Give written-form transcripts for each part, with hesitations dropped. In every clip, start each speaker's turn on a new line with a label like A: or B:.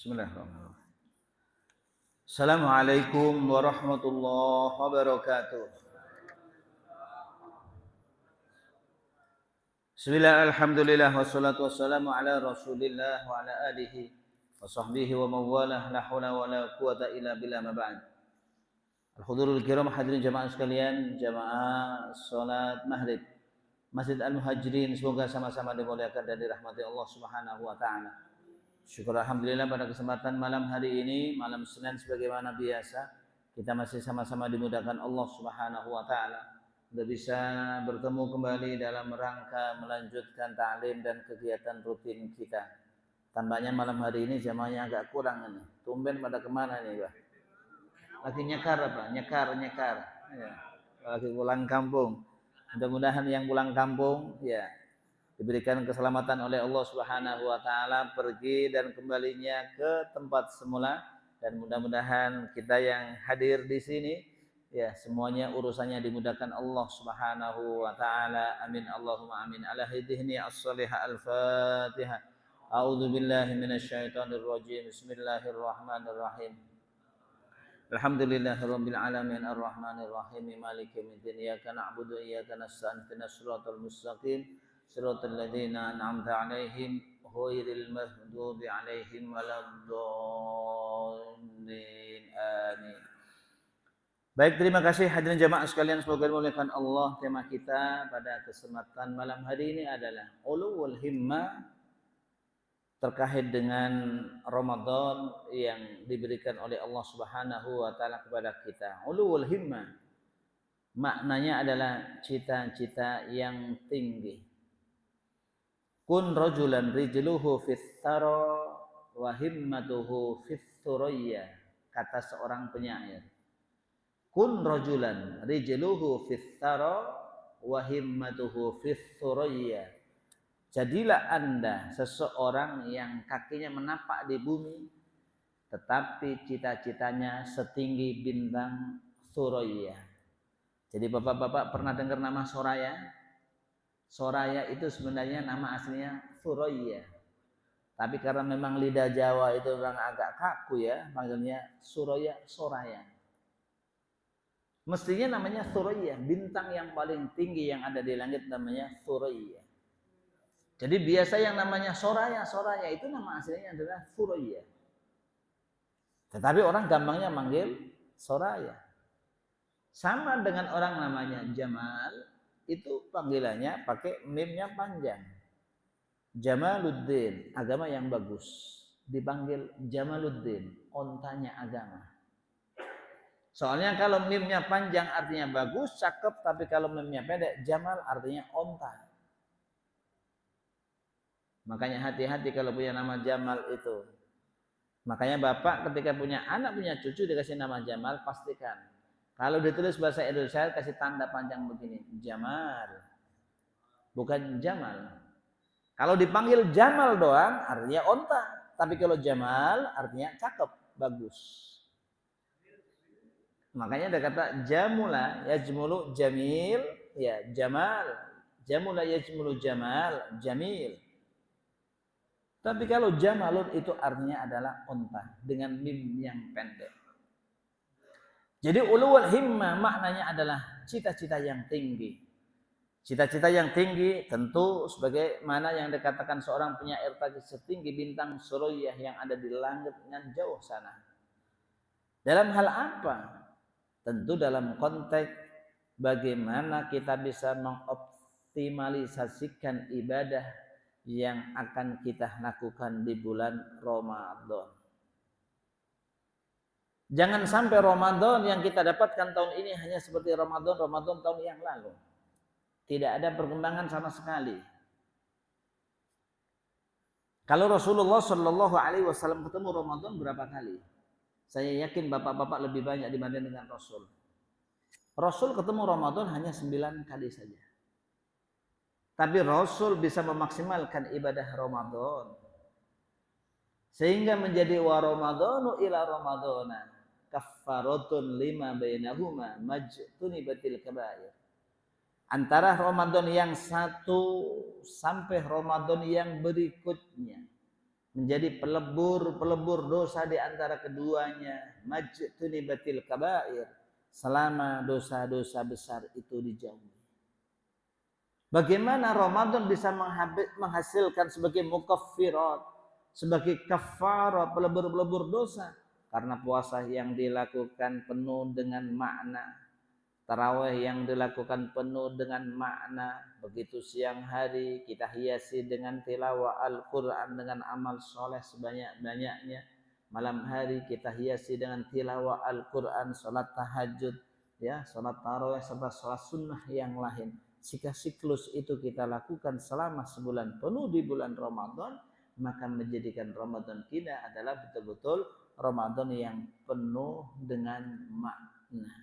A: Bismillahirrahmanirrahim. Assalamualaikum warahmatullahi wabarakatuh. Bismillah, alhamdulillah, wassalatu wassalamu ala rasulillah wa ala alihi wa sahbihi wa mawalah, la hawla wa la quwata illa billah, ma ba'd. Al-hudurul kiram, hadirin jamaah sekalian, jamaah salat maghrib Masjid Al-Muhajirin, semoga sama-sama dimuliakan dan dirahmati Allah Subhanahu wa taala. Syukur alhamdulillah pada kesempatan malam hari ini, malam Senin sebagaimana biasa, kita masih sama-sama dimudahkan Allah Subhanahu wa taala untuk bisa bertemu kembali dalam rangka melanjutkan ta'lim dan kegiatan rutin kita. Tampaknya malam hari ini jamaahnya agak kurang ini. Tumben pada kemana nih, Pak? Lagi nyekar apa? Nyekar. Ya. Lagi pulang kampung. Mudah-mudahan yang pulang kampung ya diberikan keselamatan oleh Allah Subhanahu wa taala pergi dan kembalinya ke tempat semula, dan mudah-mudahan kita yang hadir di sini ya semuanya urusannya dimudahkan Allah Subhanahu wa taala. Amin Allahumma amin. Ala hidihni as-salihah al-Fatihah. A'udzu billahi minasyaitonir rajim. Bismillahirrahmanirrahim. Alhamdulillahirabbil alamin arrahmanir rahim maliki yaumiddin iyyaka na'budu wa iyyaka nasta'in ihdinas siratal mustaqim siratal ladzina an'amta 'alaihim ghairil maghdubi 'alaihim waladdallin. Amin. Baik, terima kasih hadirin jamaah sekalian, semoga dimuliakan Allah. Tema kita pada kesempatan malam hari ini adalah ulul himmah terkait dengan Ramadan yang diberikan oleh Allah Subhanahu wa taala kepada kita. Ulul himmah maknanya adalah cita-cita yang tinggi. Kun rajulan rijluhu fis thara wa himmatuhu fis thuraya, kata seorang penyair. Kun rajulan rijluhu fis thara wa himmatuhu fis thuraya. Jadilah Anda seseorang yang kakinya menapak di bumi, tetapi cita-citanya setinggi bintang Suraya. Jadi bapak-bapak pernah dengar nama Soraya? Soraya itu sebenarnya nama aslinya Suraya. Tapi karena memang lidah Jawa itu orang agak kaku ya, panggilnya Suraya, Soraya. Mestinya namanya Suraya, bintang yang paling tinggi yang ada di langit namanya Suraya. Jadi biasa yang namanya Soraya itu nama aslinya adalah Suraya. Tetapi orang gampangnya manggil Soraya. Sama dengan orang namanya Jamal, itu panggilannya pakai mimnya panjang. Jamaluddin, agama yang bagus. Dipanggil Jamaluddin, ontanya agama. Soalnya kalau mimnya panjang artinya bagus, cakep, tapi kalau mimnya pendek, Jamal artinya onta. Makanya hati-hati kalau punya nama Jamal itu. Makanya bapak ketika punya anak, punya cucu dikasih nama Jamal, pastikan kalau ditulis bahasa Indonesia kasih tanda panjang begini, Jamal, bukan Jamal. Kalau dipanggil Jamal doang artinya onta, tapi kalau Jamal artinya cakep, bagus. Makanya ada kata jamula yajmulu jamil, ya Jamal, jamula yajmulu jamal, jamil. Tapi kalau Jamalun itu artinya adalah onta dengan mim yang pendek. Jadi ulul himmah maknanya adalah cita-cita yang tinggi. Cita-cita yang tinggi tentu sebagaimana yang dikatakan seorang penyair tadi, setinggi bintang Suraya yang ada di langit yang jauh sana. Dalam hal apa? Tentu dalam konteks bagaimana kita bisa mengoptimalisasikan ibadah yang akan kita lakukan di bulan Ramadan. Jangan sampai Ramadan yang kita dapatkan tahun ini hanya seperti Ramadan tahun yang lalu. Tidak ada perkembangan sama sekali. Kalau Rasulullah Shallallahu Alaihi Wasallam ketemu Ramadan berapa kali? Saya yakin bapak-bapak lebih banyak dibanding dengan Rasul. Rasul ketemu Ramadan hanya 9 kali saja. Tapi Rasul bisa memaksimalkan ibadah Ramadan sehingga menjadi wa Ramadhanu ila Ramadhana kaffaratun lima bainahuma majtunibatil kabair. Antara Ramadan yang satu sampai Ramadan yang berikutnya menjadi pelebur dosa di antara keduanya, majtunibatil kabair, selama dosa-dosa besar itu dijauhi. Bagaimana Ramadan bisa menghasilkan sebagai mukaffirat, sebagai kafarah, pelebur-pelebur dosa? Karena puasa yang dilakukan penuh dengan makna, tarawih yang dilakukan penuh dengan makna. Begitu siang hari kita hiasi dengan tilawah Al-Quran, dengan amal soleh sebanyak-banyaknya. Malam hari kita hiasi dengan tilawah Al-Quran, salat tahajud, ya, salat tarawih serta salat sunnah yang lain. Jika siklus itu kita lakukan selama sebulan penuh di bulan Ramadan, maka menjadikan Ramadan kita adalah betul-betul Ramadan yang penuh dengan makna.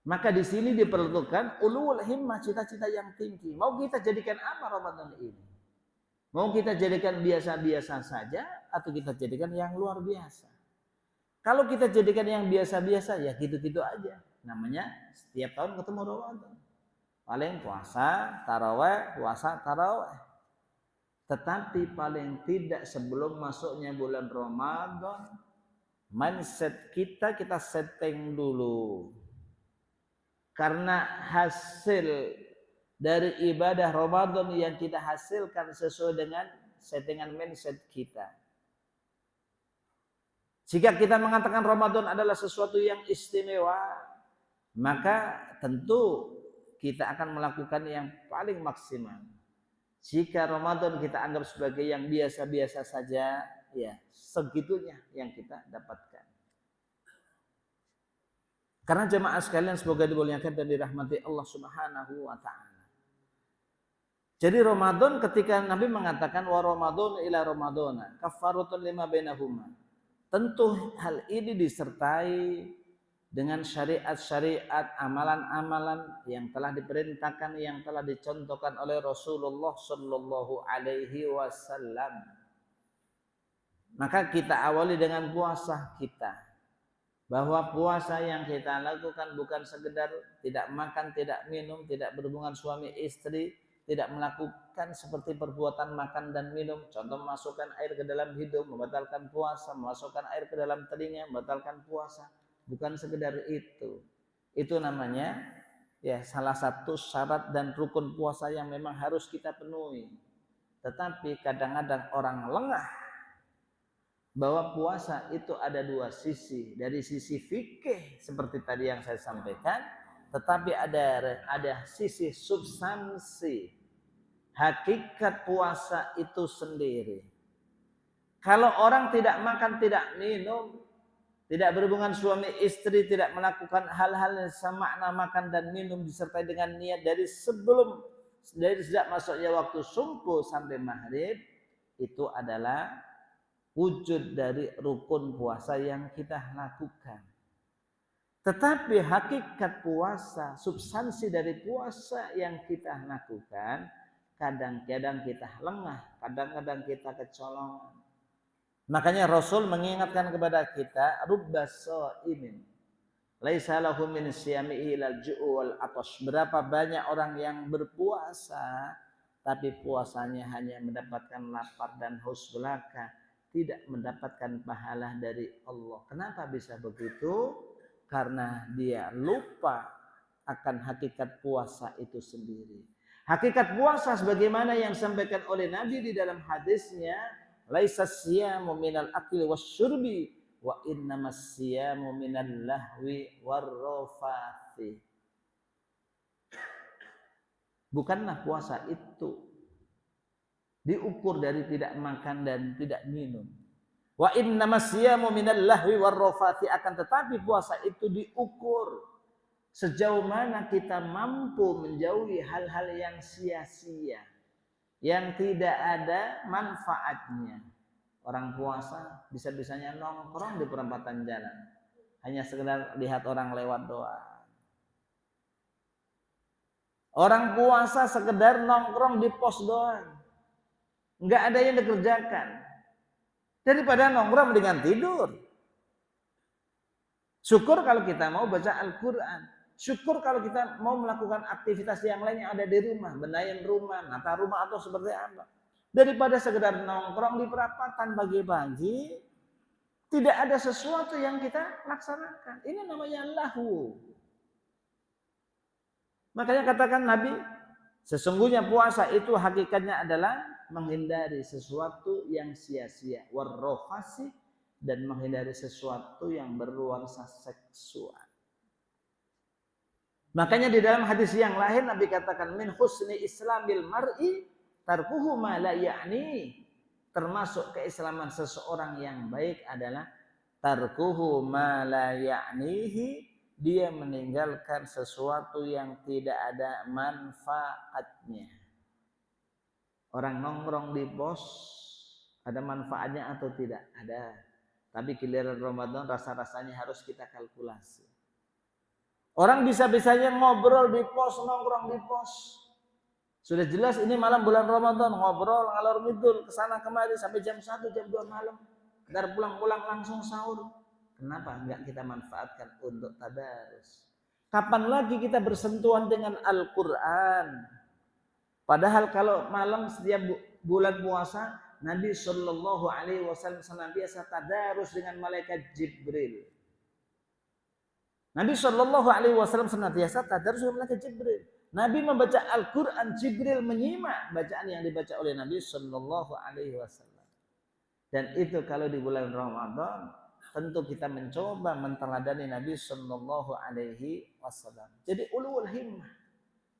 A: Maka di sini diperlukan ulul himmah, cita-cita yang tinggi. Mau kita jadikan apa Ramadan ini? Mau kita jadikan biasa-biasa saja atau kita jadikan yang luar biasa? Kalau kita jadikan yang biasa-biasa, ya gitu-gitu aja. Namanya setiap tahun ketemu Ramadan. Paling puasa, taraweh. Tetapi paling tidak sebelum masuknya bulan Ramadan, mindset kita setting dulu. Karena hasil dari ibadah Ramadan yang kita hasilkan sesuai dengan settingan mindset kita. Jika kita mengatakan Ramadan adalah sesuatu yang istimewa, maka tentu kita akan melakukan yang paling maksimal. Jika Ramadan kita anggap sebagai yang biasa-biasa saja, ya segitunya yang kita dapatkan. Karena jemaah sekalian semoga dimuliakan dan dirahmati Allah Subhanahu wa taala. Jadi Ramadan, ketika Nabi mengatakan wa Ramadan ila Ramadana kafaratun lima bainahuma. Tentu hal ini disertai dengan syariat-syariat, amalan-amalan yang telah diperintahkan, yang telah dicontohkan oleh Rasulullah Shallallahu Alaihi Wasallam. Maka kita awali dengan puasa kita, bahwa puasa yang kita lakukan bukan sekedar tidak makan, tidak minum, tidak berhubungan suami istri, tidak melakukan seperti perbuatan makan dan minum, contoh memasukkan air ke dalam hidung membatalkan puasa, memasukkan air ke dalam telinga membatalkan puasa. Bukan sekedar itu. Itu namanya ya salah satu syarat dan rukun puasa yang memang harus kita penuhi. Tetapi kadang-kadang orang lengah bahwa puasa itu ada dua sisi. Dari sisi fikih seperti tadi yang saya sampaikan, tetapi ada sisi substansi. Hakikat puasa itu sendiri. Kalau orang tidak makan, tidak minum, tidak berhubungan suami istri, tidak melakukan hal-hal yang semakna makan dan minum disertai dengan niat dari sejak masuknya waktu subuh sampai maghrib, itu adalah wujud dari rukun puasa yang kita lakukan. Tetapi hakikat puasa, substansi dari puasa yang kita lakukan, kadang-kadang kita lengah, kadang-kadang kita kecolongan. Makanya Rasul mengingatkan kepada kita, rubba shaimin laisa lahu min siyamihi ilal ju'u wal atash. Berapa banyak orang yang berpuasa tapi puasanya hanya mendapatkan lapar dan haus belaka, tidak mendapatkan pahala dari Allah. Kenapa bisa begitu? Karena dia lupa akan hakikat puasa itu sendiri. Hakikat puasa sebagaimana yang disampaikan oleh Nabi di dalam hadisnya, laisa siyamu minal akli wasyurbi wa innamas siyamu minal lahwi warrafati. Bukanlah puasa itu diukur dari tidak makan dan tidak minum. Wa innamas siyamu minal lahwi warrafati, akan tetapi puasa itu diukur sejauh mana kita mampu menjauhi hal-hal yang sia-sia, yang tidak ada manfaatnya. Orang puasa bisa-bisanya nongkrong di perempatan jalan, hanya sekedar lihat orang lewat doang. Orang puasa sekedar nongkrong di pos doang, nggak ada yang dikerjakan. Daripada nongkrong dengan tidur. Syukur kalau kita mau baca Al-Quran. Syukur kalau kita mau melakukan aktivitas yang lain yang ada di rumah, benahin rumah, nata rumah atau seperti apa. Daripada sekedar nongkrong di perapatan pagi-pagi, tidak ada sesuatu yang kita laksanakan. Ini namanya lahu. Makanya katakan Nabi, sesungguhnya puasa itu hakikatnya adalah menghindari sesuatu yang sia-sia, warrofasi, dan menghindari sesuatu yang bernuansa seksual. Makanya di dalam hadis yang lain Nabi katakan min husni islamil mar'i tarkuhu ma la ya'ni. Termasuk keislaman seseorang yang baik adalah tarkuhu ma la ya'nihi, dia meninggalkan sesuatu yang tidak ada manfaatnya. Orang nongkrong di pos ada manfaatnya atau tidak? Ada. Tapi giliran Ramadan rasa-rasanya harus kita kalkulasi. Orang bisa-bisanya ngobrol di pos, nongkrong di pos. Sudah jelas ini malam bulan Ramadan, ngobrol ngalor ngidul kesana kemari sampai jam 1, jam 2 malam. Ntar pulang-pulang langsung sahur. Kenapa enggak kita manfaatkan untuk tadarus? Kapan lagi kita bersentuhan dengan Al-Quran? Padahal kalau malam setiap bulan puasa, Nabi Shallallahu Alaihi Wasallam senantiasa tadarus dengan malaikat Jibril. Nabi Shallallahu Alaihi Wasallam senantiasa tadarus dengan malaikat Jibril. Nabi membaca Al-Quran, Jibril menyimak bacaan yang dibaca oleh Nabi Shallallahu Alaihi Wasallam. Dan itu kalau di bulan Ramadan, tentu kita mencoba menteladani Nabi Shallallahu Alaihi Wasallam. Jadi ulul himmah,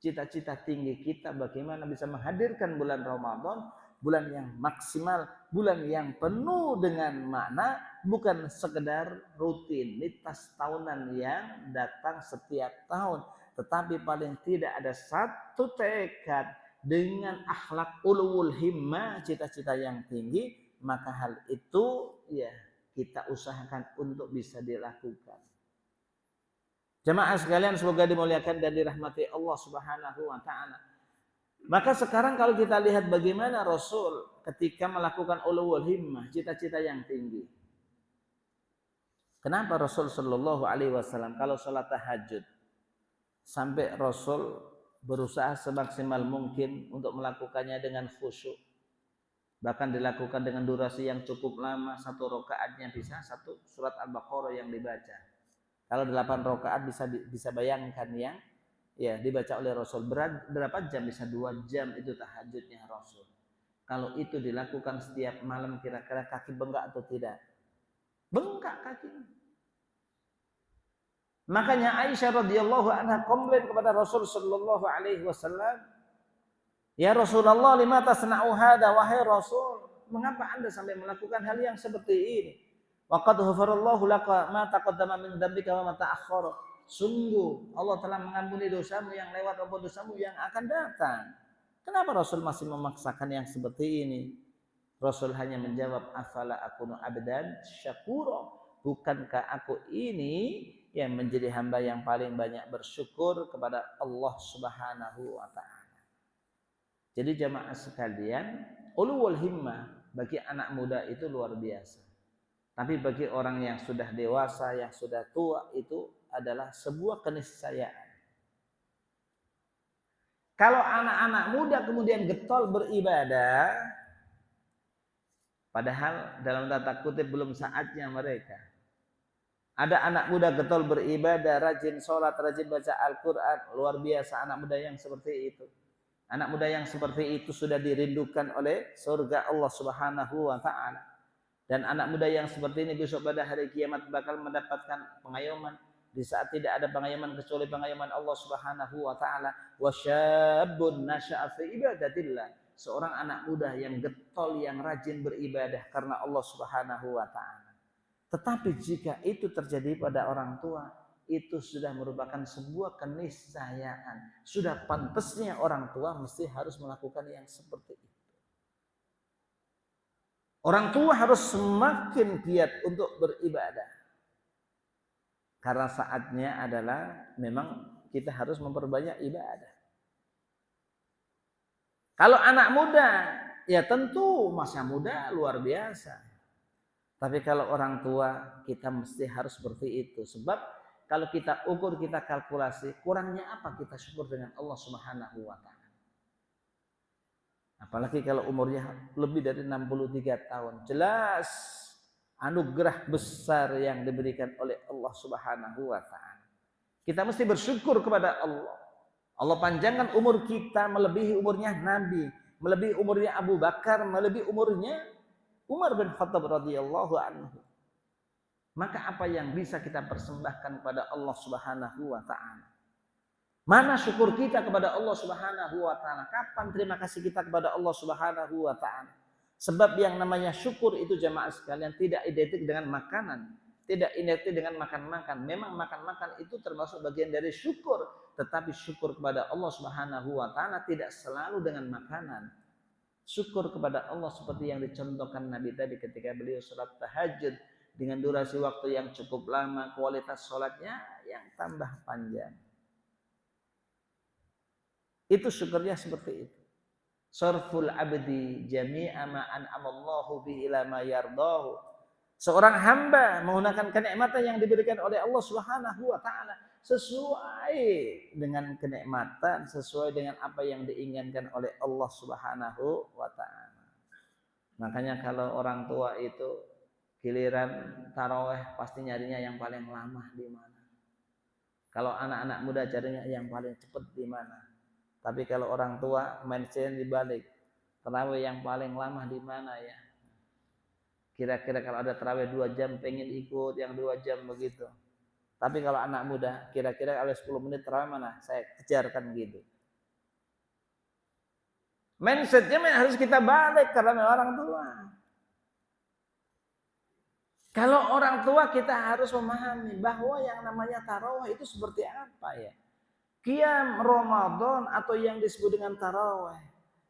A: cita-cita tinggi kita bagaimana bisa menghadirkan bulan Ramadan, bulan yang maksimal, bulan yang penuh dengan makna, bukan sekedar rutinitas tahunan yang datang setiap tahun, tetapi paling tidak ada satu tekad dengan akhlak ulul himmah, cita-cita yang tinggi, maka hal itu ya kita usahakan untuk bisa dilakukan. Jemaah sekalian, semoga dimuliakan dan dirahmati Allah Subhanahu wa taala. Maka sekarang kalau kita lihat bagaimana Rasul ketika melakukan ulul himmah, cita-cita yang tinggi. Kenapa Rasul Shallallahu Alaihi Wasallam kalau sholat tahajud sampai Rasul berusaha semaksimal mungkin untuk melakukannya dengan khusyuk, bahkan dilakukan dengan durasi yang cukup lama, 1 rakaatnya bisa 1 surat Al-Baqarah yang dibaca. Kalau 8 rakaat bisa bayangkan yang ya dibaca oleh Rasul berapa jam, bisa 2 jam itu tahajudnya Rasul. Kalau itu dilakukan setiap malam, kira-kira kaki bengkak atau tidak? Bengkak kakinya. Makanya Aisyah radhiyallahu anha komplain kepada Rasul sallallahu alaihi wasallam, "Ya Rasulullah, lima tasna'u hadza, wahai Rasul, mengapa Anda sampai melakukan hal yang seperti ini? Wa qad ghafarallahu laka ma taqaddama min dzambika wa ma ta'akhkhara." Sungguh Allah telah mengampuni dosamu yang lewat maupun dosamu yang akan datang. Kenapa Rasul masih memaksakan yang seperti ini? Rasul hanya menjawab, afala akunu abdan syakura. Bukankah aku ini yang menjadi hamba yang paling banyak bersyukur kepada Allah Subhanahu wa taala. Jadi jamaah sekalian, ulul himmah bagi anak muda itu luar biasa. Tapi bagi orang yang sudah dewasa, yang sudah tua, itu adalah sebuah keniscayaan. Kalau anak-anak muda kemudian getol beribadah, padahal dalam tata kutip belum saatnya mereka. Ada anak muda getol beribadah, rajin sholat, rajin baca Al-Quran, luar biasa anak muda yang seperti itu. Anak muda yang seperti itu sudah dirindukan oleh surga Allah Subhanahu wa taala. Dan anak muda yang seperti ini besok pada hari kiamat bakal mendapatkan pengayoman. Di saat tidak ada pengayoman kecuali pengayoman Allah Subhanahu wa taala. Wa syabun nasya'a fi ibadatillah. Seorang anak muda yang getol, yang rajin beribadah karena Allah Subhanahu wa taala. Tetapi jika itu terjadi pada orang tua, itu sudah merupakan sebuah keniscayaan. Sudah pantasnya orang tua mesti harus melakukan yang seperti itu. Orang tua harus semakin giat untuk beribadah. Karena saatnya adalah memang kita harus memperbanyak ibadah. Kalau anak muda, ya tentu masa muda luar biasa. Tapi kalau orang tua, kita mesti harus seperti itu. Sebab kalau kita ukur, kita kalkulasi, kurangnya apa kita syukur dengan Allah Subhanahu wa taala. Apalagi kalau umurnya lebih dari 63 tahun. Jelas anugerah besar yang diberikan oleh Allah Subhanahu wa taala. Kita mesti bersyukur kepada Allah. Allah panjangkan umur kita melebihi umurnya Nabi, melebihi umurnya Abu Bakar, melebihi umurnya Umar bin Khattab radhiyallahu anhu. Maka apa yang bisa kita persembahkan kepada Allah Subhanahu wa taala? Mana syukur kita kepada Allah Subhanahu wa taala? Kapan terima kasih kita kepada Allah Subhanahu wa taala? Sebab yang namanya syukur itu jamaah sekalian tidak identik dengan makanan, tidak identik dengan makan-makan. Memang makan-makan itu termasuk bagian dari syukur, tetapi syukur kepada Allah Subhanahu wa taala tidak selalu dengan makanan. Syukur kepada Allah seperti yang dicontohkan Nabi tadi ketika beliau salat tahajud dengan durasi waktu yang cukup lama, kualitas salatnya yang tambah panjang. Itu syukurnya seperti itu. Sarful abdi jami'a ma an'amallahu bihi ila ma yardahu. Seorang hamba menggunakan kenikmatan yang diberikan oleh Allah Subhanahu wa taala sesuai dengan kenikmatan, sesuai dengan apa yang diinginkan oleh Allah Subhanahu wa taala. Makanya kalau orang tua itu giliran taraweh pasti nyarinya yang paling lama di mana. Kalau anak-anak muda carinya yang paling cepat di mana. Tapi kalau orang tua mindset dibalik, tarawih yang paling lama di mana ya? Kira-kira kalau ada tarawih 2 jam pengen ikut yang 2 jam begitu. Tapi kalau anak muda kira-kira kalau 10 menit tarawih mana? Saya kejarkan gitu. Mindsetnya harus kita balik karena orang tua. Kalau orang tua kita harus memahami bahwa yang namanya tarawih itu seperti apa ya? Qiyam Ramadan atau yang disebut dengan tarawih.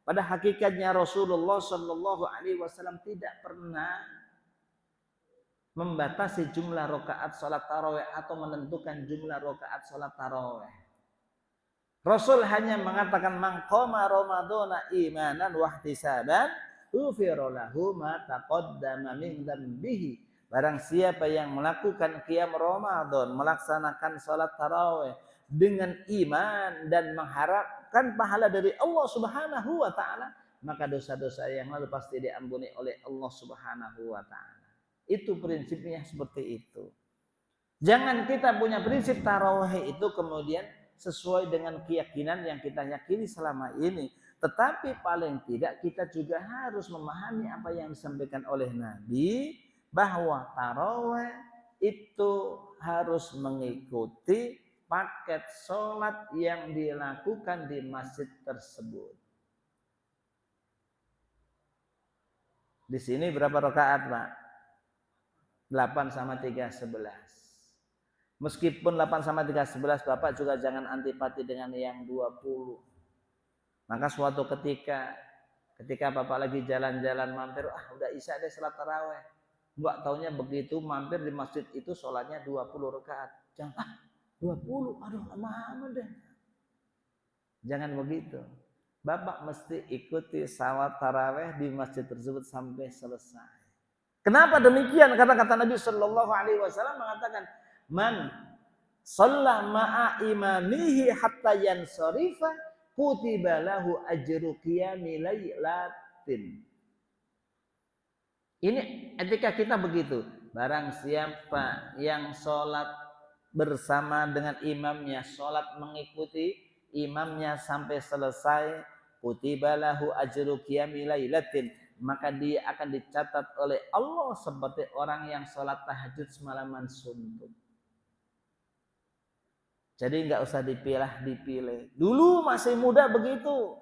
A: Pada hakikatnya Rasulullah Shallallahu Alaihi Wasallam tidak pernah membatasi jumlah rakaat salat tarawih atau menentukan jumlah rakaat salat tarawih. Rasul hanya mengatakan man qama ramadhana imanan wa ihtisaban ghufira lahu ma taqaddama min dhanbihi. Barang siapa yang melakukan qiyam Ramadan, melaksanakan salat tarawih dengan iman dan mengharapkan pahala dari Allah Subhanahu wa taala, maka dosa-dosa yang lalu pasti diampuni oleh Allah Subhanahu wa taala. Itu prinsipnya seperti itu. Jangan kita punya prinsip tarawih itu kemudian sesuai dengan keyakinan yang kita yakini selama ini, tetapi paling tidak kita juga harus memahami apa yang disampaikan oleh Nabi bahwa tarawih itu harus mengikuti paket sholat yang dilakukan di masjid tersebut. Di sini berapa rakaat, Pak? 8 sama 3, 11. Meskipun 8 sama 3, 11, Bapak juga jangan antipati dengan yang 20. Maka suatu ketika Bapak lagi jalan-jalan mampir, udah isya deh salat tarawih. Enggak taunya begitu mampir di masjid itu sholatnya 20 rakaat. Jangan 20, aduh lama deh. Jangan begitu. Bapak mesti ikuti salat tarawih di masjid tersebut sampai selesai. Kenapa demikian? Karena kata Nabi Shallallahu Alaihi Wasallam mengatakan, man shalla ma'a imamihi hatta yansarifa kutiba lahu ajru qiyami lailatin. Ini etika kita begitu. Barang siapa yang sholat bersama dengan imamnya, sholat mengikuti imamnya sampai selesai, kutiba lahu ajru qiyami lailatin, maka dia akan dicatat oleh Allah seperti orang yang sholat tahajud semalaman suntuk. Jadi nggak usah dipilih. Dulu masih muda begitu.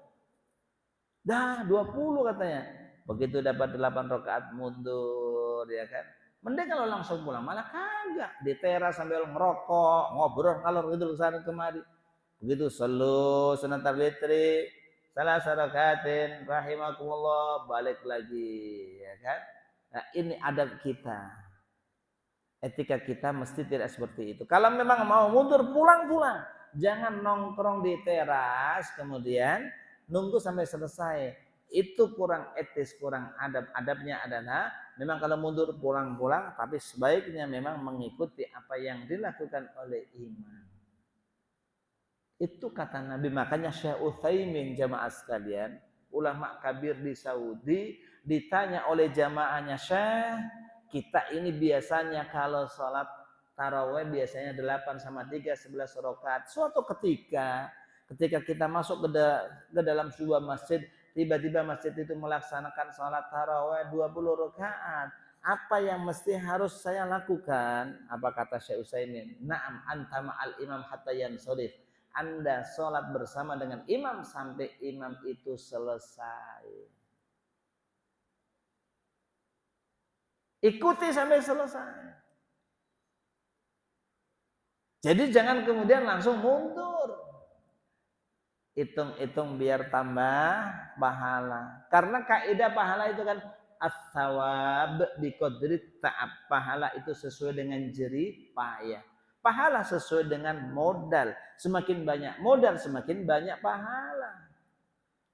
A: Dah 20 katanya. Begitu dapat 8 rakaat mundur ya kan. Mending kalau langsung pulang, malah kagak di teras sambil ngerokok, ngobrol ngalor gitu sana kemari. Begitu selu sunat witri, salah sarakatin rahimakumullah, balik lagi ya kan. Nah, ini adab kita. Etika kita mesti tidak seperti itu. Kalau memang mau mundur pulang. Jangan nongkrong di teras kemudian nunggu sampai selesai. Itu kurang etis, kurang adab. Adabnya adalah memang kalau mundur pulang, tapi sebaiknya memang mengikuti apa yang dilakukan oleh imam. Itu kata Nabi. Makanya Syekh Utsaimin jamaah sekalian, ulama kabir di Saudi, ditanya oleh jamaahnya, "Syekh, kita ini biasanya kalau sholat taraweh biasanya 8 sama 3, 11 rakaat. Suatu ketika kita masuk ke dalam sebuah masjid, tiba-tiba masjid itu melaksanakan sholat taraweh 20 rakaat. Apa yang mesti harus saya lakukan?" Apa kata Syekh Utsaimin? "Na'am anta ma'al imam hatta yansharif." Anda sholat bersama dengan imam sampai imam itu selesai. Ikuti sampai selesai. Jadi jangan kemudian langsung mundur. Hitung-hitung biar tambah pahala. Karena kaidah pahala itu kan as-sawab biqadri ta'ab. Pahala itu sesuai dengan jerih payah. Pahala sesuai dengan modal. Semakin banyak modal, semakin banyak pahala.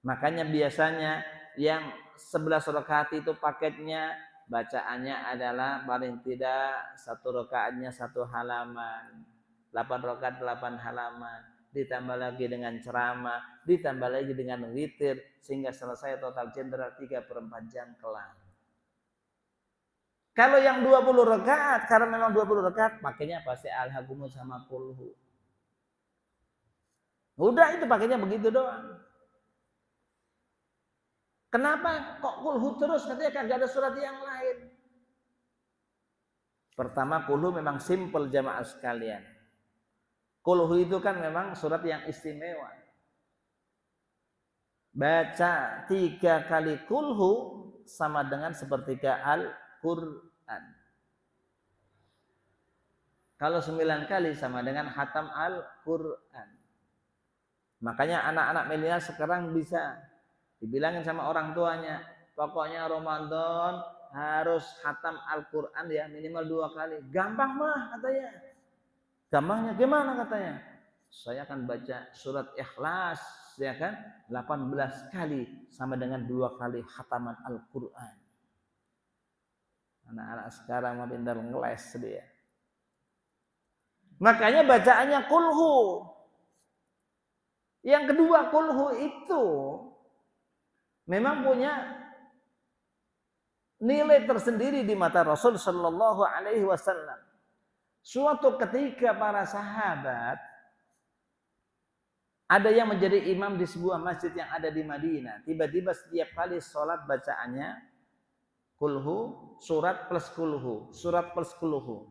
A: Makanya biasanya yang 11 rakaat itu paketnya bacaannya adalah paling tidak 1 rakaatnya 1 halaman. 8 rakaat 8 halaman. Ditambah lagi dengan ceramah, ditambah lagi dengan witir, sehingga selesai total jenderal 3/4 jam kelar. Kalau yang 20 rakaat, karena memang 20 rakaat, pakainya pasti al-hakumu sama kulhu. Udah itu pakainya begitu doang. Kenapa kok kulhu terus? Katanya kagak ada surat yang lain. Pertama, kulhu memang simple jamaah sekalian. Kulhu itu kan memang surat yang istimewa. Baca 3 kali kulhu sama dengan sepertiga Al-Quran. Kalau 9 kali sama dengan khatam Al-Quran. Makanya anak-anak milenial sekarang bisa dibilangin sama orang tuanya, pokoknya Ramadan harus khatam Al-Quran ya minimal 2 kali. Gampang mah katanya. Gampangnya gimana katanya? Saya akan baca surat Ikhlas ya kan 18 kali sama dengan 2 kali khataman Al-Quran. Anak-anak sekarang mah pintar ngeles dia. Makanya bacaannya kulhu. Yang kedua kulhu itu memang punya nilai tersendiri di mata Rasul Shallallahu Alaihi Wasallam. Suatu ketika para sahabat ada yang menjadi imam di sebuah masjid yang ada di Madinah. Tiba-tiba setiap kali sholat bacaannya kulhu, surat plus kulhu, surat plus kulhu.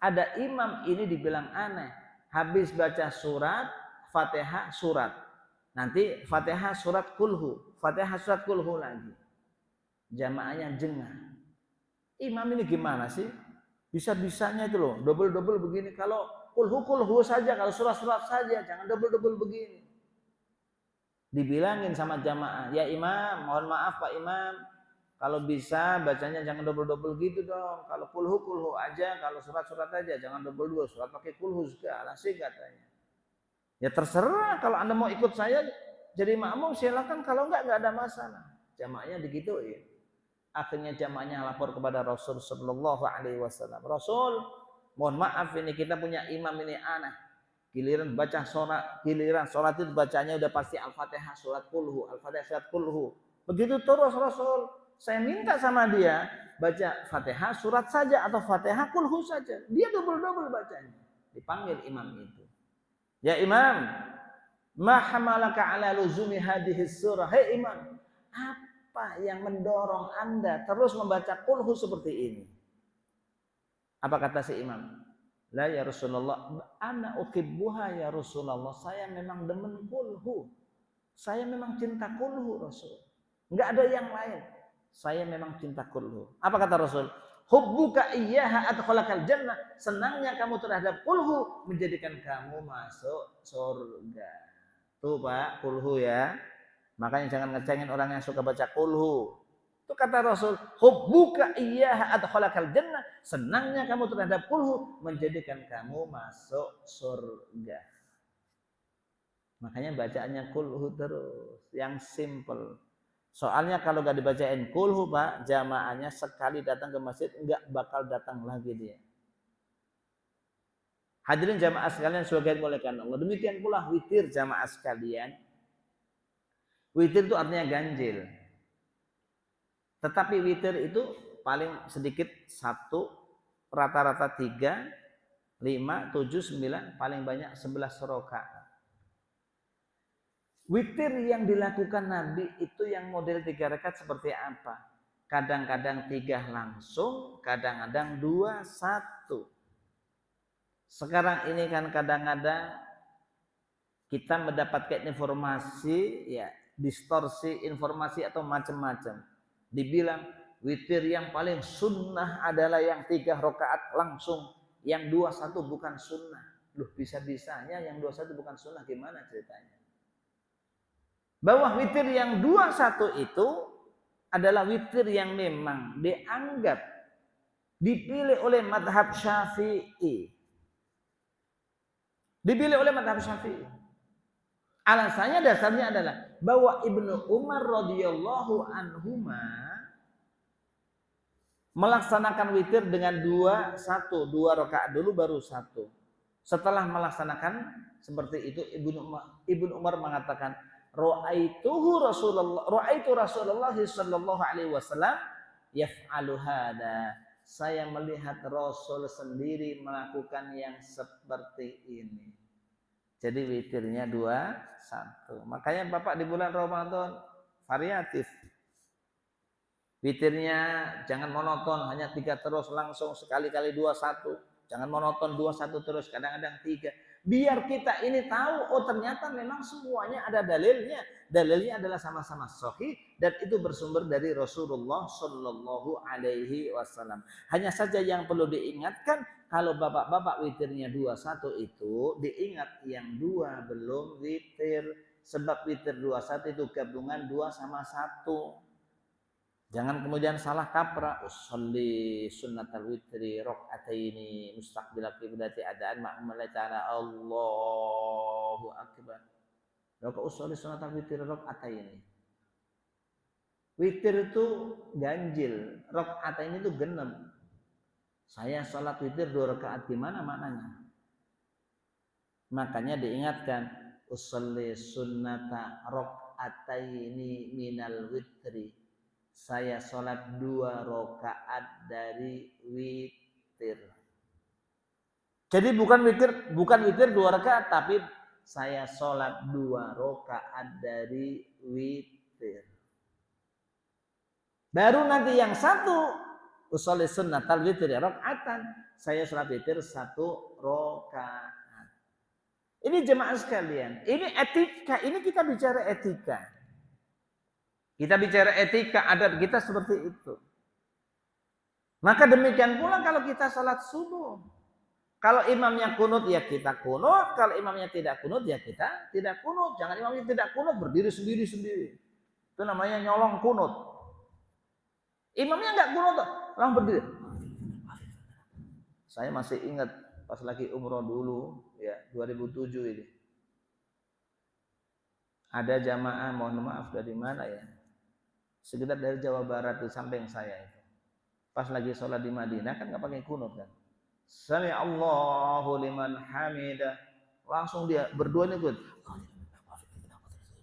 A: Ada imam ini dibilang aneh. Habis baca surat, Fatihah surat. Nanti Fatihah surat kulhu, Fatihah surat kulhu lagi. Jamaahnya jengah. Imam ini gimana sih? Bisa-bisanya itu loh, double-double begini. Kalau kulhu saja, kalau surat-surat saja, jangan double-double begini. Dibilangin sama jamaah, ya imam, mohon maaf Pak Imam, kalau bisa bacanya jangan double-double gitu dong. Kalau kulhu aja, kalau surat-surat aja, jangan double-double. Surat pakai kulhu segala sih katanya. Ya terserah, kalau Anda mau ikut saya jadi makmum silakan, kalau enggak ada masalah. Jamaahnya digituin. Akhirnya jamaahnya lapor kepada Rasul Sallallahu Alaihi Wasallam. Rasul, mohon maaf ini kita punya imam ini aneh. Giliran baca sholat, giliran sholat itu bacanya udah pasti Al-Fatihah surat kulhu, Al-Fatihah surat kulhu. Begitu terus Rasul. Saya minta sama dia baca Fatihah surat saja atau Fatihah kulhu saja. Dia double-double bacanya. Dipanggil imam itu. Ya imam, ma hamalaka ala luzumi hadhihi surah. Hei imam, apa yang mendorong Anda terus membaca kulhu seperti ini? Apa kata si imam? La ya Rasulullah, ana uhibbuha ya Rasulullah. Saya memang demen kulhu. Saya memang cinta kulhu Rasul. Enggak ada yang lain. Saya memang cinta kulhu. Apa kata Rasul? Hubbuka iyyaha adkhalakal jannah. Senangnya kamu terhadap kulhu menjadikan kamu masuk surga. Tuh Pak, kulhu ya. Makanya jangan ngecengin orang yang suka baca kulhu. Itu kata Rasul, hubbuka iyyaha adkhalakal jannah. Senangnya kamu terhadap kulhu menjadikan kamu masuk surga. Makanya bacaannya kulhu terus, yang simple. Soalnya kalau gak dibacain kulhu Pak, jamaahnya sekali datang ke masjid enggak bakal datang lagi dia. Hadirin jamaah sekalian sebagai dimuliakan Allah. Demikian pula witir jamaah sekalian. Witir itu artinya ganjil. Tetapi witir itu paling sedikit 1, rata-rata 3, 5, 7, 9, paling banyak 11 rakaat. Witir yang dilakukan Nabi itu yang model 3 rakaat seperti apa? Kadang-kadang 3 langsung, kadang-kadang 2, 1. Sekarang ini kan kadang-kadang kita mendapatkan informasi, ya distorsi informasi atau macam-macam. Dibilang witir yang paling sunnah adalah yang 3 rakaat langsung, yang 2, 1 bukan sunnah. Loh, bisa-bisanya yang 2, 1 bukan sunnah, gimana ceritanya? Bahwa witir yang 2, 1 itu adalah witir yang memang dianggap dipilih oleh madhab Syafi'i. Dipilih oleh madhab Syafi'i. Alasannya dasarnya adalah bahwa Ibnu Umar radhiyallahu anhuma melaksanakan witir dengan 2, 1, 2 rakaat dulu baru 1. Setelah melaksanakan seperti itu, Ibnu Umar mengatakan, Ra'aitu Rasulullah sallallahu alaihi wasallam yaf'alu hada. Saya melihat Rasul sendiri melakukan yang seperti ini. Jadi witirnya 2, 1. Makanya Bapak di bulan Ramadan variatif. Witirnya jangan monoton, hanya 3 terus langsung, sekali-kali 2, 1. Jangan monoton 2, 1 terus, kadang-kadang 3. Biar kita ini tahu, oh ternyata memang semuanya ada dalilnya. Dalilnya adalah sama-sama sahih dan itu bersumber dari Rasulullah Shallallahu Alaihi Wasallam. Hanya saja yang perlu diingatkan, kalau bapak-bapak witirnya 2, 1 itu diingat yang 2 belum witir. Sebab witir 2, 1 itu gabungan 2 sama 1. Jangan kemudian salah kaprah. Usolli sunnatal witri rakaataini mustaqbilal qiblati adaan ma'mul ta'ala Allahu akbar. Maka usolli sunnatal witri rakaataini. Witir itu ganjil, rakaataini itu genep. Saya salat witir 2 rakaat, gimana maknanya? Makanya diingatkan usolli sunnata rakaataini minal witri. Saya sholat 2 rakaat dari witir. Jadi bukan witir 2 rakaat, tapi saya sholat 2 rakaat dari witir. Baru nanti yang 1, usolli sunnatal witri rakaatan. Saya sholat witir 1 rakaat. Ini jemaah sekalian, ini etika, ini kita bicara etika. Kita bicara etika, adat kita seperti itu. Maka demikian pula kalau kita sholat subuh. Kalau imamnya kunut ya kita kunut. Kalau imamnya tidak kunut ya kita tidak kunut. Jangan imamnya tidak kunut berdiri sendiri-sendiri. Itu namanya nyolong kunut. Imamnya nggak kunut, langsung berdiri. Saya masih ingat pas lagi umroh dulu, ya 2007 ini. Ada jamaah, mohon maaf dari mana ya? Sekitar dari Jawa Barat, di samping saya itu. Pas lagi sholat di Madinah kan nggak pakai kunut kan. Sami Allahu liman hamidah. Langsung dia berdua nih,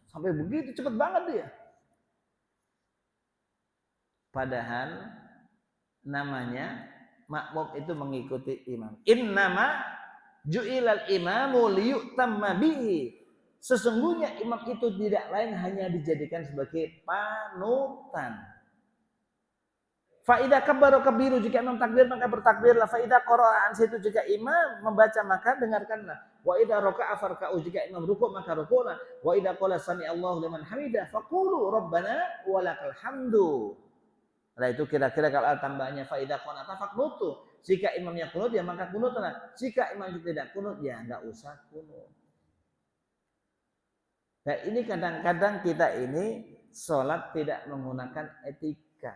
A: sampai begitu cepet banget dia. Padahal namanya makmum itu mengikuti imam. Innama ju'ilal imamu liyutamma bihi. Sesungguhnya imam itu tidak lain hanya dijadikan sebagai panutan. Faidah kabaru kabiru, jika imam takbir maka bertakbirlah. Faidah qara'an situ, jika imam membaca maka dengarkanlah. Wa idza raka'a farka'u, jika imam rukuk maka rukuklah. Wa idza qala sami Allahu liman hamidah faqulu rabbana walakal hamdu. Nah itu kira-kira kalau tambahnya faidah qanata faqnutu. Jika imamnya kunut ya maka kunutlah. Jika imam tidak kunut ya enggak usah kunut. Nah ini kadang-kadang kita ini sholat tidak menggunakan etika.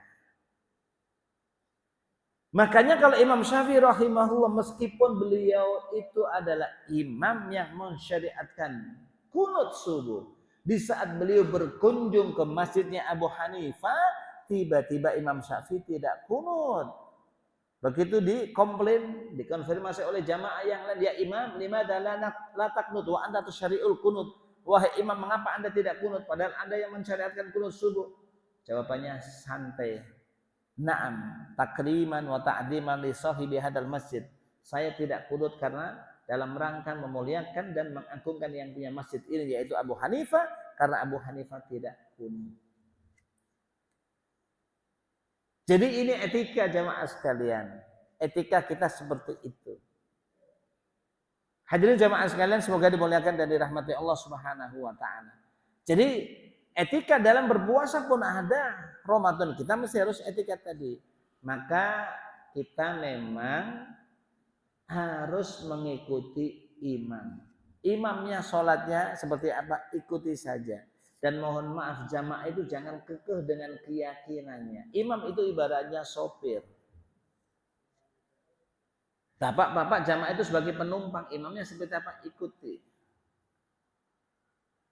A: Makanya kalau Imam Syafi'i rahimahullah, meskipun beliau itu adalah imam yang mensyariatkan kunut subuh, di saat beliau berkunjung ke masjidnya Abu Hanifah, tiba-tiba Imam Syafi'i tidak kunut. Begitu dikomplain, dikonfirmasi oleh jamaah yang lain, ya imam, limadza la taqnut wa anta tusyari'ul kunut. Wahai imam, mengapa Anda tidak kunut padahal Anda yang mensyariatkan kunut subuh? Jawabannya santai. Naam, takriman wa ta'dziman li sahibi hadal masjid. Saya tidak kunut karena dalam rangka memuliakan dan mengagungkan yang punya masjid ini, yaitu Abu Hanifah, karena Abu Hanifah tidak kunut. Jadi ini etika jamaah sekalian. Etika kita seperti itu. Hadirin jamaah sekalian, semoga dimuliakan dan dirahmati Allah Subhanahu wa taala. Jadi etika dalam berpuasa pun ada. Ramadan kita mesti harus etika tadi. Maka kita memang harus mengikuti imam. Imamnya sholatnya seperti apa, ikuti saja. Dan mohon maaf, jamaah itu jangan kekeh dengan keyakinannya. Imam itu ibaratnya sopir. Bapak-bapak jamaah itu sebagai penumpang, imamnya seperti apa, ikuti.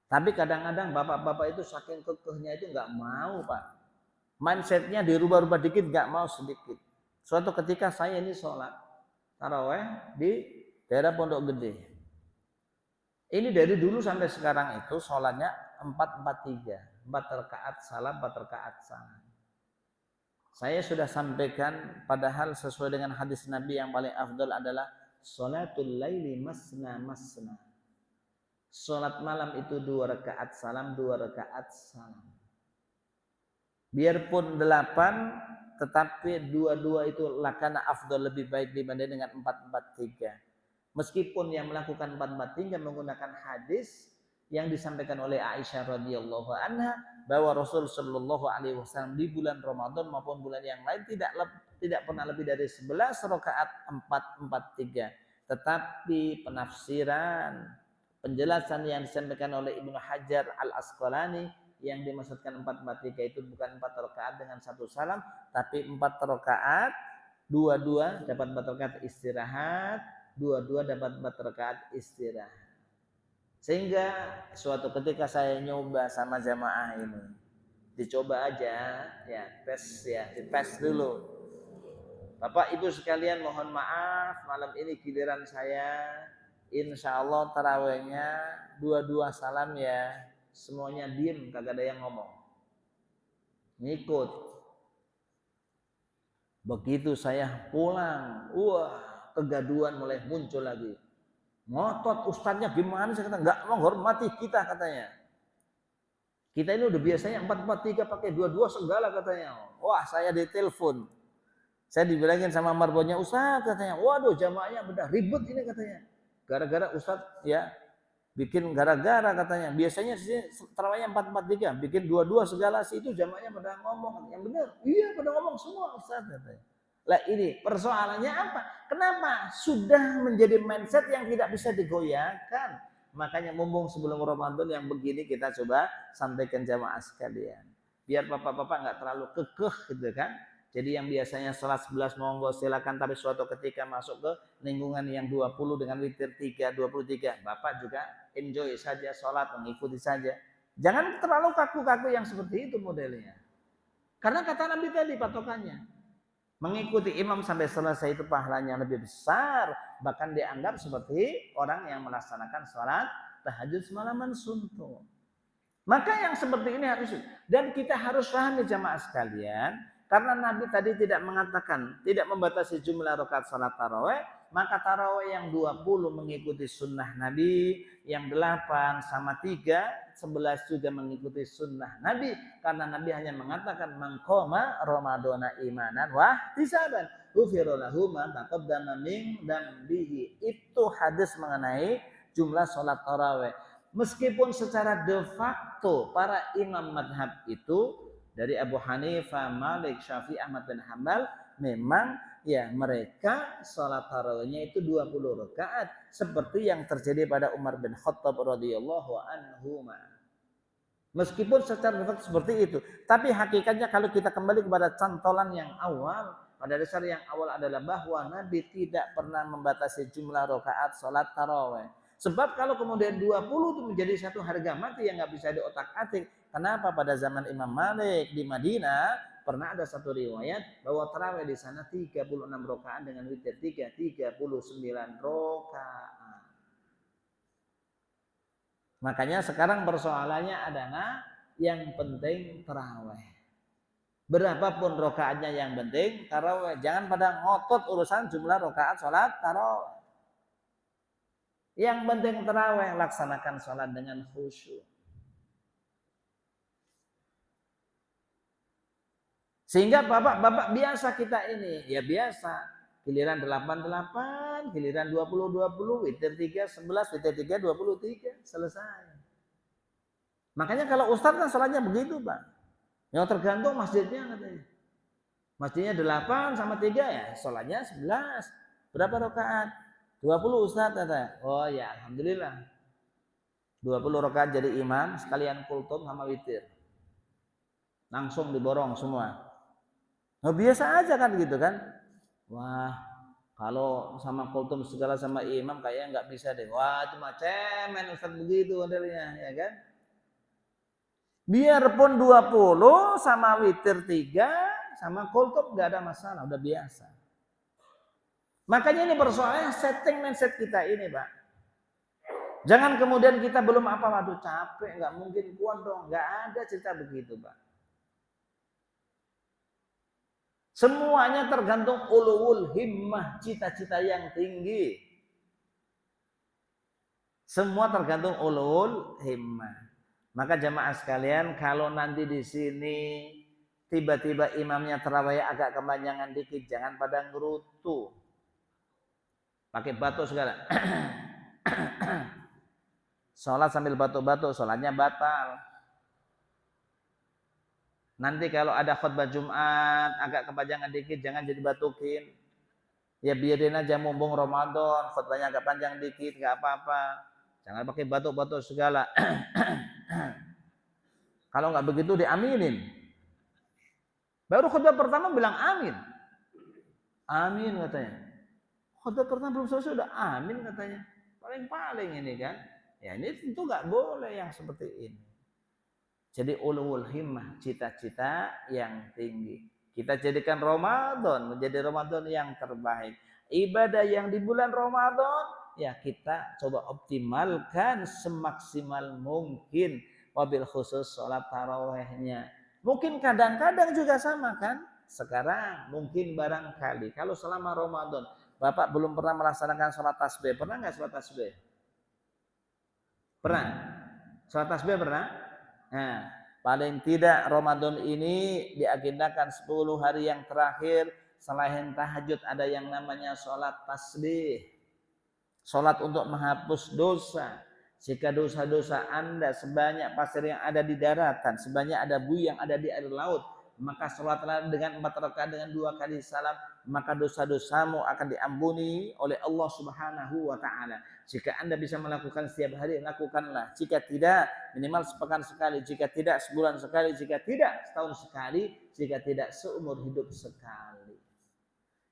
A: Tapi kadang-kadang bapak-bapak itu saking kekehnya itu nggak mau, Pak. Mindsetnya dirubah-rubah dikit, nggak mau sedikit. Suatu ketika saya ini sholat taraweh di daerah Pondok Gede. Ini dari dulu sampai sekarang itu sholatnya 4-4-3. 4 rakaat salam, 4 rakaat salam. Saya sudah sampaikan, padahal sesuai dengan hadis Nabi yang paling afdal adalah sholatul laili masna masna. Sholat malam itu 2 rakaat salam, 2 rakaat salam. Biarpun 8, tetapi 2-2 itu lakana afdal, lebih baik dibanding dengan 4-4-3. Meskipun yang melakukan 4-4-3 menggunakan hadis yang disampaikan oleh Aisyah radhiyallahu anha bahwa Rasul sallallahu alaihi wasallam di bulan Ramadan maupun bulan yang lain tidak pernah lebih dari 11 rakaat 4-4-3. Tetapi penafsiran, penjelasan yang disampaikan oleh Ibnu Hajar Al-Asqalani yang dimaksudkan 4-4-3 itu bukan 4 rakaat dengan 1 salam, tapi 4 rakaat, 2-2 dapat 4 rakaat istirahat, 2-2 dapat 4 rakaat istirahat. Sehingga suatu ketika saya nyoba sama jamaah ini, dicoba aja, ya dites dulu. Bapak Ibu sekalian, mohon maaf malam ini giliran saya. Insya Allah tarawehnya 2-2 salam ya. Semuanya diem, kagak ada yang ngomong. Ngikut. Begitu saya pulang, kegaduhan mulai muncul lagi. Ngotot ustadznya gimana, saya kata nggak menghormati kita katanya. Kita ini udah biasanya 4-4-3 pakai 2-2 segala katanya. Wah, saya ditelepon. Saya dibilangin sama marbonnya, Ustadz katanya, waduh jamaahnya benar ribet ini katanya. Gara-gara Ustadz ya bikin gara-gara katanya. Biasanya terawihnya 4-4-3, bikin 2-2 segala sih, itu jamaahnya pada ngomong. Yang benar, iya pada ngomong semua Ustadz katanya. Lah ini persoalannya apa? Kenapa? Sudah menjadi mindset yang tidak bisa digoyahkan. Makanya mumpung sebelum Ramadan yang begini kita coba sampaikan jamaah sekalian. Biar bapak-bapak nggak terlalu kekeh gitu kan. Jadi yang biasanya sholat 11 monggo silakan, tapi suatu ketika masuk ke lingkungan yang 20 dengan witir 23, bapak juga enjoy saja sholat, mengikuti saja. Jangan terlalu kaku-kaku yang seperti itu modelnya. Karena kata Nabi tadi patokannya, mengikuti imam sampai selesai itu pahalanya lebih besar, bahkan dianggap seperti orang yang melaksanakan sholat tahajud semalaman suntuk. Maka yang seperti ini harus, dan kita harus pahami jamaah sekalian, karena Nabi tadi tidak mengatakan, tidak membatasi jumlah rakaat salat tarawih, maka tarawih yang 20 mengikuti sunnah Nabi, yang 8 sama 3, 11 juga mengikuti sunnah Nabi. Karena Nabi hanya mengatakan, man qoma ramadhana imanan wa ihtisaban ghufira lahu ma taqaddama min dambihi. Itu hadis mengenai jumlah salat tarawih. Meskipun secara de facto para imam madhab itu dari Abu Hanifah, Malik, Syafi'i, Ahmad bin Hanbal memang ya mereka sholat tarawihnya itu 20 rakaat seperti yang terjadi pada Umar bin Khattab radhiyallahu anhu. Meskipun secara de facto seperti itu, tapi hakikatnya kalau kita kembali kepada cantolan yang awal, pada dasar yang awal adalah bahwa Nabi tidak pernah membatasi jumlah rakaat sholat tarawih. Sebab kalau kemudian 20 itu menjadi satu harga mati yang nggak bisa diotak-atik. Kenapa pada zaman Imam Malik di Madinah pernah ada satu riwayat bahwa tarawih di sana 36 rakaat dengan witir 39 rakaat. Makanya sekarang persoalannya adalah yang penting tarawih. Berapapun rokaatnya yang penting tarawih. Jangan pada ngotot urusan jumlah rokaat sholat tarawih. Yang penting tarawih, laksanakan sholat dengan khusyuk. Sehingga bapak-bapak biasa kita ini, ya biasa. Giliran 88, giliran 20, witir 3, 11, witir 3, 23, selesai. Makanya kalau ustadz kan sholatnya begitu Pak. Yang tergantung masjidnya katanya. Masjidnya 8 sama 3 ya, sholatnya 11. Berapa rakaat? 20 ustadz kata. Oh ya alhamdulillah. 20 rakaat jadi imam, sekalian kultum sama witir. Langsung diborong semua. Nah, biasa aja kan gitu kan. Wah, kalau sama kultum segala sama imam kayaknya nggak bisa deh. Wah, itu mah cemen ustaz begitu modelnya, ya kan? Biarpun 20 sama witir 3 sama kultum nggak ada masalah, udah biasa. Makanya ini persoalannya setting mindset kita ini, Pak. Jangan kemudian kita belum apa, waduh capek, nggak mungkin kuat dong. Nggak ada cerita begitu, Pak. Semuanya tergantung ulul himmah, cita-cita yang tinggi. Semua tergantung ulul himmah. Maka jamaah sekalian, kalau nanti di sini tiba-tiba imamnya tarawih agak kepanjangan dikit, jangan pada ngerutu. Pakai batuk segala. Sholat sambil batuk-batuk, sholatnya batal. Nanti kalau ada khutbah Jumat agak kepanjangan dikit, jangan jadi batukin. Ya biarin aja mumpung Ramadan, khutbahnya agak panjang dikit, nggak apa-apa. Jangan pakai batuk-batuk segala. Kalau nggak begitu diaminin. Baru khutbah pertama bilang amin. Amin katanya. Khutbah pertama belum selesai udah amin katanya. Paling-paling ini kan. Ya ini tentu nggak boleh yang seperti ini. Jadi ulul himmah, cita-cita yang tinggi. Kita jadikan Ramadan menjadi Ramadan yang terbaik. Ibadah yang di bulan Ramadan, ya kita coba optimalkan semaksimal mungkin. Wabil khusus sholat tarawehnya. Mungkin kadang-kadang juga sama kan? Sekarang mungkin barangkali kalau selama Ramadan Bapak belum pernah melaksanakan sholat tasbih. Pernah nggak sholat tasbih? Pernah? Sholat tasbih pernah? Nah, paling tidak Ramadan ini diagendakan 10 hari yang terakhir selain tahajud ada yang namanya sholat tasbih. Sholat untuk menghapus dosa. Jika dosa-dosa Anda sebanyak pasir yang ada di daratan, sebanyak ada buih yang ada di air laut, maka sholatlah dengan 4 rakaat dengan 2 kali salam, maka dosa-dosamu akan diampuni oleh Allah Subhanahu wa taala. Jika Anda bisa melakukan setiap hari, lakukanlah. Jika tidak, minimal sepekan sekali. Jika tidak, sebulan sekali. Jika tidak, setahun sekali. Jika tidak, seumur hidup sekali.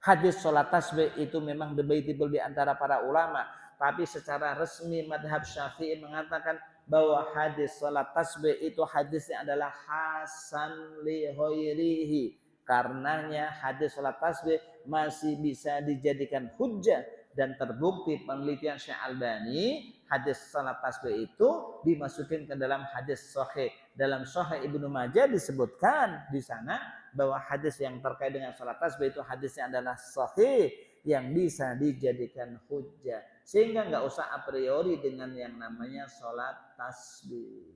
A: Hadis sholat tasbih itu memang debatable di antara para ulama. Tapi secara resmi madhab Syafi'i mengatakan bahwa hadis sholat tasbih itu hadisnya adalah hasan li ghairihi. Karenanya hadis sholat tasbih masih bisa dijadikan hujjah. Dan terbukti penelitian Syekh Albani, hadis salat tasbih itu dimasukin ke dalam hadis sahih. Dalam Sahih Ibnu Majah disebutkan di sana bahwa hadis yang terkait dengan salat tasbih itu hadisnya adalah sahih yang bisa dijadikan hujjah. Sehingga nggak usah a priori dengan yang namanya salat tasbih.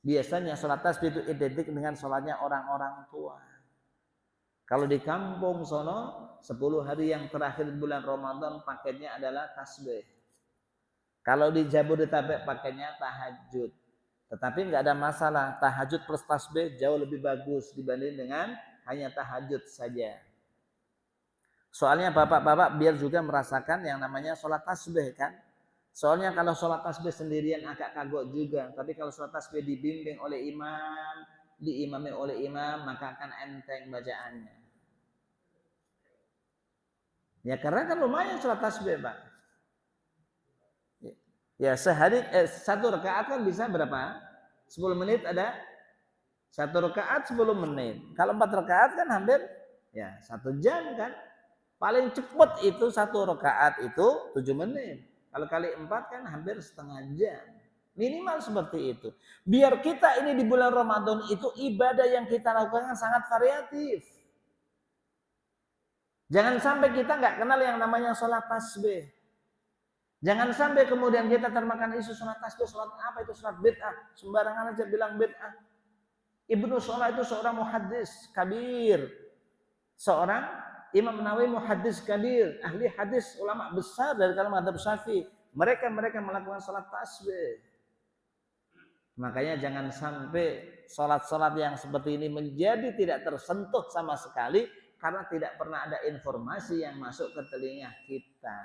A: Biasanya salat tasbih itu identik dengan salatnya orang-orang tua. Kalau di kampung sono 10 hari yang terakhir bulan Ramadan paketnya adalah tasbih. Kalau di Jabodetabek paketnya tahajud. Tetapi nggak ada masalah, tahajud plus tasbih jauh lebih bagus dibanding dengan hanya tahajud saja. Soalnya bapak-bapak biar juga merasakan yang namanya sholat tasbih kan. Soalnya kalau sholat tasbih sendirian agak kagok juga. Tapi kalau sholat tasbih dibimbing oleh imam, diimami oleh imam, maka akan enteng bacaannya. Ya karena kan lumayan sholat tasbih Pak. Ya sehari 1 rakaat kan bisa berapa? 10 menit ada 1 rakaat 10 menit. Kalau 4 rakaat kan hampir ya 1 jam kan. Paling cepat itu 1 rakaat itu 7 menit. Kalau kali 4 kan hampir setengah jam. Minimal seperti itu. Biar kita ini di bulan Ramadan itu ibadah yang kita lakukan sangat variatif. Jangan sampai kita nggak kenal yang namanya sholat tasbih. Jangan sampai kemudian kita termakan isu sholat tasbih, sholat apa itu sholat bid'ah. Sembarangan aja bilang bid'ah. Ibnu Salah itu seorang muhaddis kabir. Seorang Imam Nawawi muhaddis kabir. Ahli hadis, ulama besar dari kalangan mazhab Syafi'i. Mereka melakukan sholat tasbih. Makanya jangan sampai sholat-sholat yang seperti ini menjadi tidak tersentuh sama sekali karena tidak pernah ada informasi yang masuk ke telinga kita.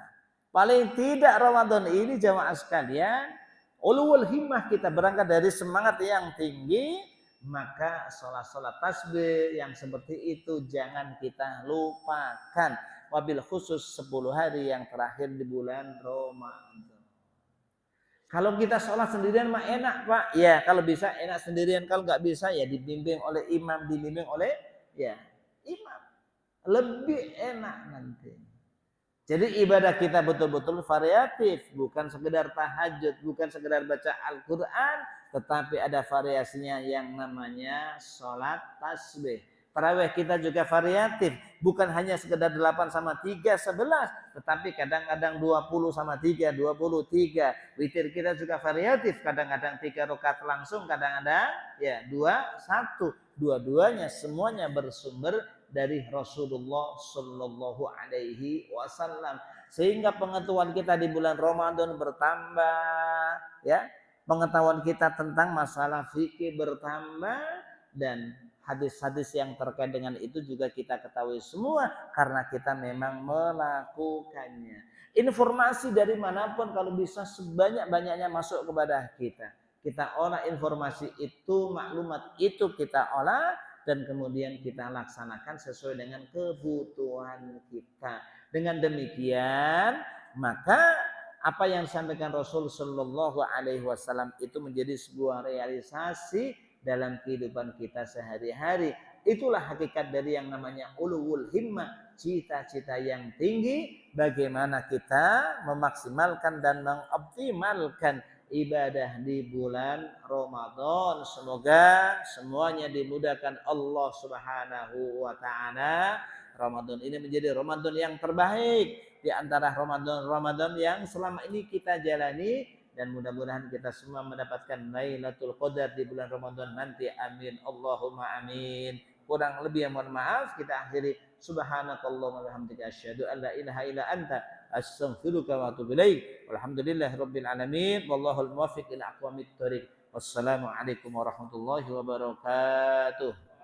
A: Paling tidak Ramadan ini jamaah sekalian, ulul himmah kita berangkat dari semangat yang tinggi, maka sholat-sholat tasbih yang seperti itu jangan kita lupakan. Wabil khusus 10 hari yang terakhir di bulan Ramadan. Kalau kita sholat sendirian mah enak Pak. Ya kalau bisa enak sendirian. Kalau nggak bisa ya dibimbing oleh imam. Dibimbing oleh ya imam. Lebih enak nanti. Jadi ibadah kita betul-betul variatif. Bukan sekedar tahajud. Bukan sekedar baca Al-Quran. Tetapi ada variasinya yang namanya sholat tasbih. Tarawih kita juga variatif. Bukan hanya sekedar 8 sama 3, 11. Tetapi kadang-kadang 20 sama 3, 23. Witir kita juga variatif. Kadang-kadang 3 rakaat langsung. Kadang-kadang ya 2, 1. Dua-duanya semuanya bersumber dari Rasulullah Sallallahu Alaihi Wasallam. Sehingga pengetahuan kita di bulan Ramadan bertambah. Ya, pengetahuan kita tentang masalah fikih bertambah. Dan hadis-hadis yang terkait dengan itu juga kita ketahui semua karena kita memang melakukannya. Informasi dari manapun kalau bisa sebanyak-banyaknya masuk kepada kita. Kita olah informasi itu, maklumat itu kita olah dan kemudian kita laksanakan sesuai dengan kebutuhan kita. Dengan demikian, maka apa yang disampaikan Rasul Shallallahu Alaihi Wasallam itu menjadi sebuah realisasi dalam kehidupan kita sehari-hari. Itulah hakikat dari yang namanya ulul himmah, cita-cita yang tinggi, bagaimana kita memaksimalkan dan mengoptimalkan ibadah di bulan Ramadan. Semoga semuanya dimudahkan Allah Subhanahu wa taala. Ramadan ini menjadi Ramadan yang terbaik di antara Ramadan yang selama ini kita jalani. Dan mudah-mudahan kita semua mendapatkan Lailatul Qadar di bulan Ramadan nanti. Amin. Allahumma amin. Kurang lebih yang mohon maaf. Kita akhiri. Subhanakallahumma wa bihamdika asyhadu an la ilaha illa anta astaghfiruka wa atubu ilaik. Walhamdulillahirabbil alamin. Wallahul muwaffiq ila aqwamit thoriq. Wassalamualaikum warahmatullahi wabarakatuh.